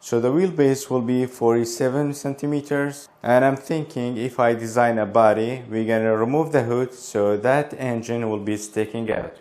So the wheelbase will be 47 centimeters, and I'm thinking if I design a body, we're gonna remove the hood so that engine will be sticking out.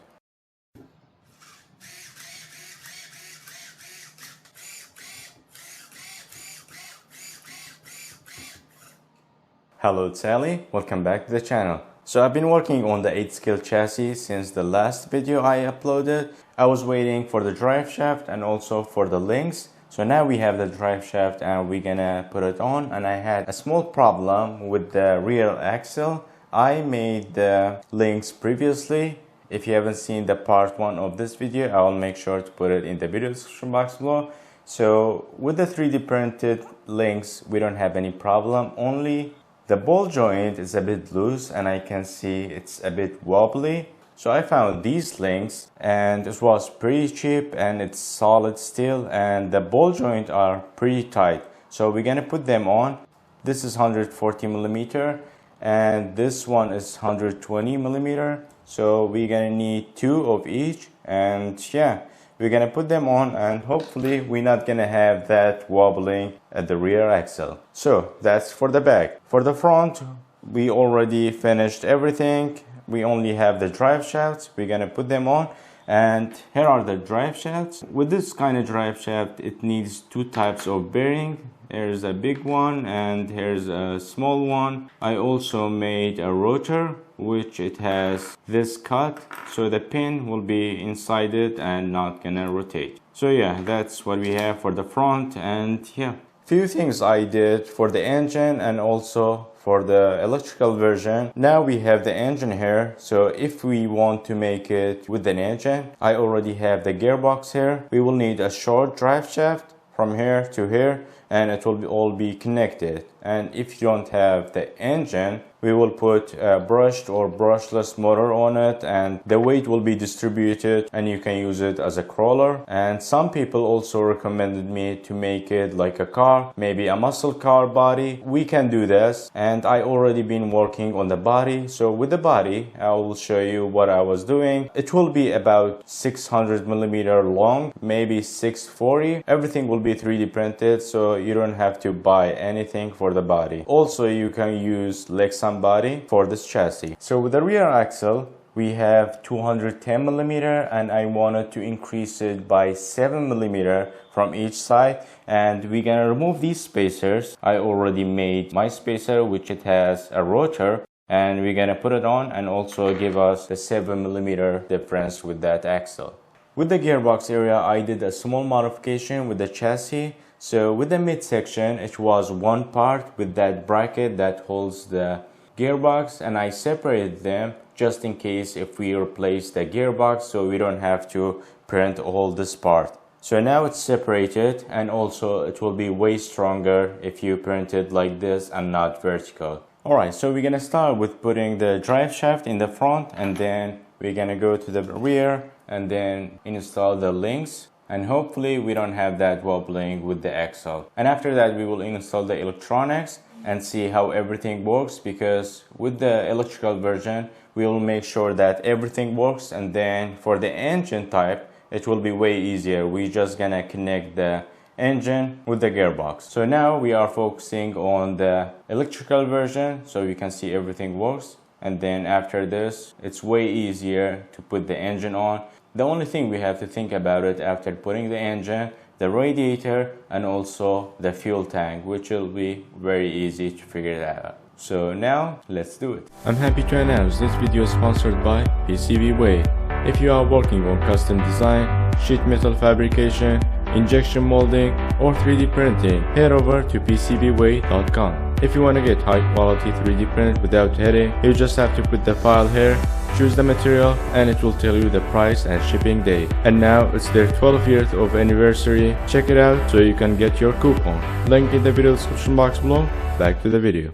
Hello, it's Ali. Welcome back to the channel. So I've been working on the 8-scale chassis since the last video I uploaded. I was waiting for the drive shaft and also for the links. So now we have the drive shaft and we're gonna put it on, and I had a small problem with the rear axle. I made the links previously. If you haven't seen the part 1 of this video, I will make sure to put it in the video description box below. So with the 3D printed links, we don't have any problem. Only the ball joint is a bit loose and I can see it's a bit wobbly. So I found these links and it was pretty cheap and it's solid steel, and the ball joint are pretty tight. So we're gonna put them on. This is 140 millimeter and this one is 120 millimeter. So we're gonna need 2 of each, and yeah, we're gonna put them on and hopefully we're not gonna have that wobbling at the rear axle. So that's for the back. For the front, we already finished everything. We only have the drive shafts. We're gonna put them on, and here are the drive shafts. With this kind of drive shaft, it needs 2 types of bearing. Here's a big one and here's a small one. I also made a rotor which it has this cut, so the pin will be inside it and not gonna rotate. So yeah, that's what we have for the front. And yeah, few things I did for the engine and also for the electrical version. Now we have the engine here, so if we want to make it with an engine, I already have the gearbox here. We will need a short drive shaft from here to here, and it will all be connected. And if you don't have the engine, we will put a brushed or brushless motor on it, and the weight will be distributed and you can use it as a crawler. And some people also recommended me to make it like a car, maybe a muscle car body. We can do this, and I already been working on the body. So with the body, I will show you what I was doing. It will be about 600 millimeter long, maybe 640. Everything will be 3D printed, so you don't have to buy anything for the body. Also, you can use Lexan body for this chassis. So with the rear axle, we have 210 millimeter, and I wanted to increase it by 7 millimeter from each side, and we're gonna remove these spacers. I already made my spacer, which it has a rotor, and we're gonna put it on and also give us the 7 millimeter difference with that axle. With the gearbox area, I did a small modification with the chassis. So with the midsection, it was one part with that bracket that holds the gearbox, and I separated them just in case if we replace the gearbox, so we don't have to print all this part. So now it's separated, and also it will be way stronger if you print it like this and not vertical. Alright, so we're gonna start with putting the drive shaft in the front, and then we're gonna go to the rear and then install the links. And hopefully we don't have that wobbling with the axle. And after that, we will install the electronics and see how everything works, because with the electrical version, we will make sure that everything works, and then for the engine type, it will be way easier. We're just gonna connect the engine with the gearbox. So now we are focusing on the electrical version so you can see everything works. And then after this, it's way easier to put the engine on. The only thing we have to think about it after putting the engine, the radiator, and also the fuel tank, which will be very easy to figure that out. So now let's do it. I'm happy to announce this video is sponsored by PCBWay. If you are working on custom design, sheet metal fabrication, injection molding, or 3D printing, head over to PCBWay.com. If you want to get high quality 3D print without headache, you just have to put the file here, choose the material, and it will tell you the price and shipping date. And now it's their 12 years of anniversary. Check it out so you can get your coupon. Link in the video description box below. Back to the video.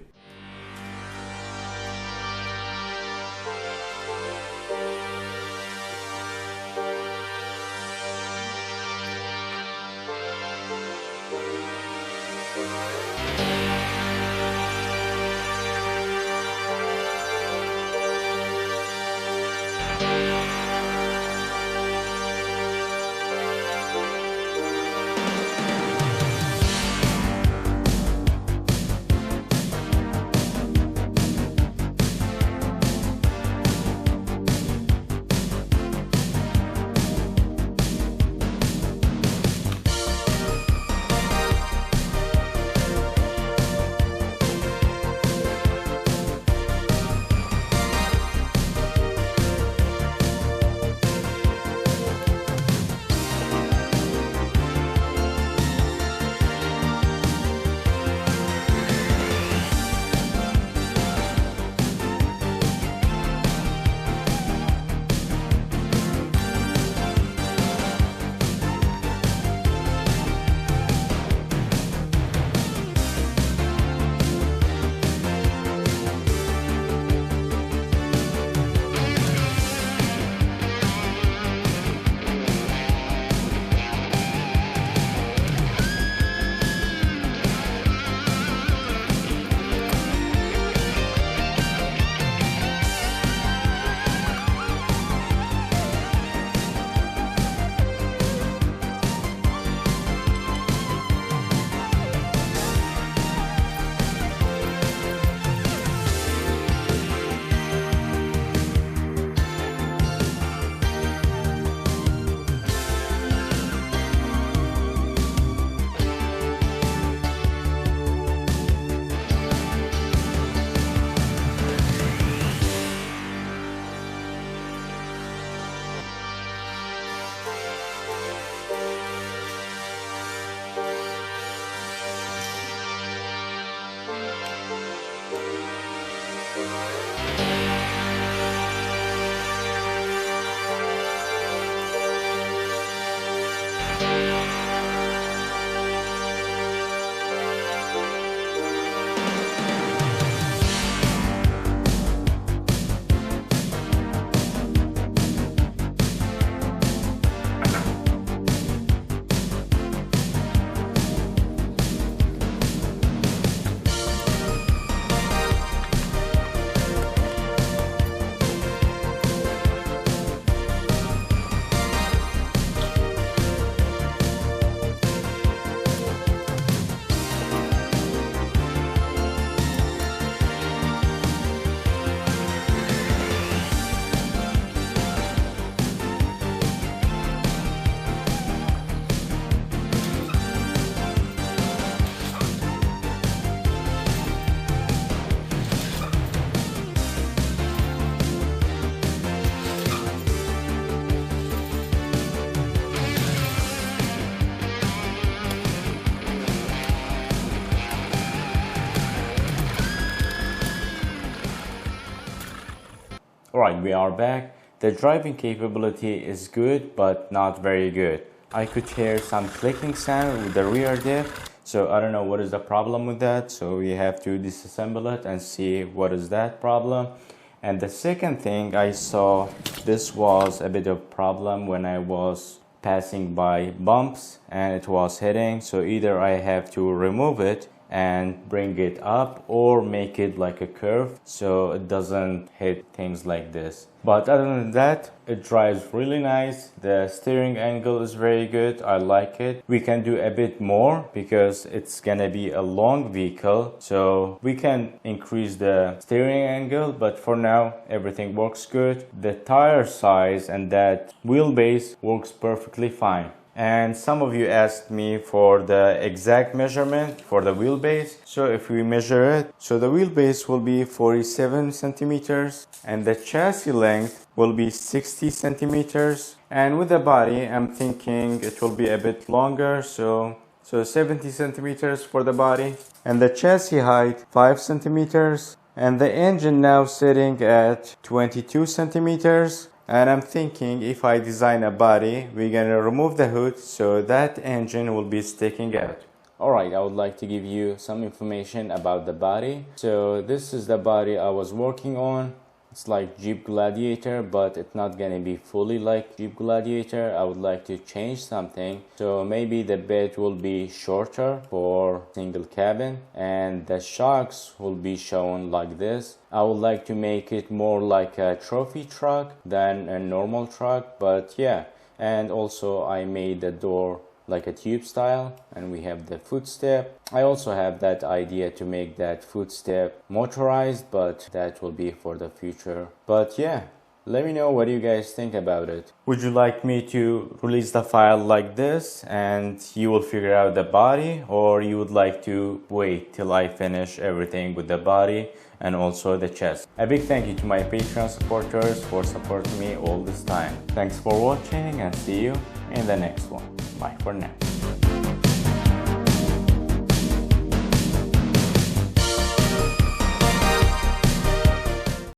Alright, we are back. The driving capability is good, but not very good. I could hear some clicking sound with the rear diff, so I don't know what is the problem with that. So we have to disassemble it and see what is that problem. And the second thing I saw, this was a bit of problem when I was passing by bumps and it was hitting. So either I have to remove it and bring it up or make it like a curve so it doesn't hit things like this. But other than that, it drives really nice. The steering angle is very good. I like it. We can do a bit more because it's gonna be a long vehicle, so we can increase the steering angle, but for now everything works good. The tire size and that wheelbase works perfectly fine. And some of you asked me for the exact measurement for the wheelbase. So if we measure it, so the wheelbase will be 47 centimeters and the chassis length will be 60 centimeters. And with the body, I'm thinking it will be a bit longer. So 70 centimeters for the body, and the chassis height 5 centimeters, and the engine now sitting at 22 centimeters. And I'm thinking if I design a body, we're gonna remove the hood so that engine will be sticking out. Alright, I would like to give you some information about the body. So this is the body I was working on. It's like Jeep Gladiator, but it's not gonna be fully like Jeep Gladiator. I would like to change something. So maybe the bed will be shorter for single cabin and the shocks will be shown like this. I would like to make it more like a trophy truck than a normal truck, but yeah. And also I made the door like a tube style, and we have the footstep. I also have that idea to make that footstep motorized, but that will be for the future. But yeah, let me know what you guys think about it. Would you like me to release the file like this and you will figure out the body, or you would like to wait till I finish everything with the body and also the chest? A big thank you to my Patreon supporters for supporting me all this time. Thanks for watching and see you in the next one. Bye for now.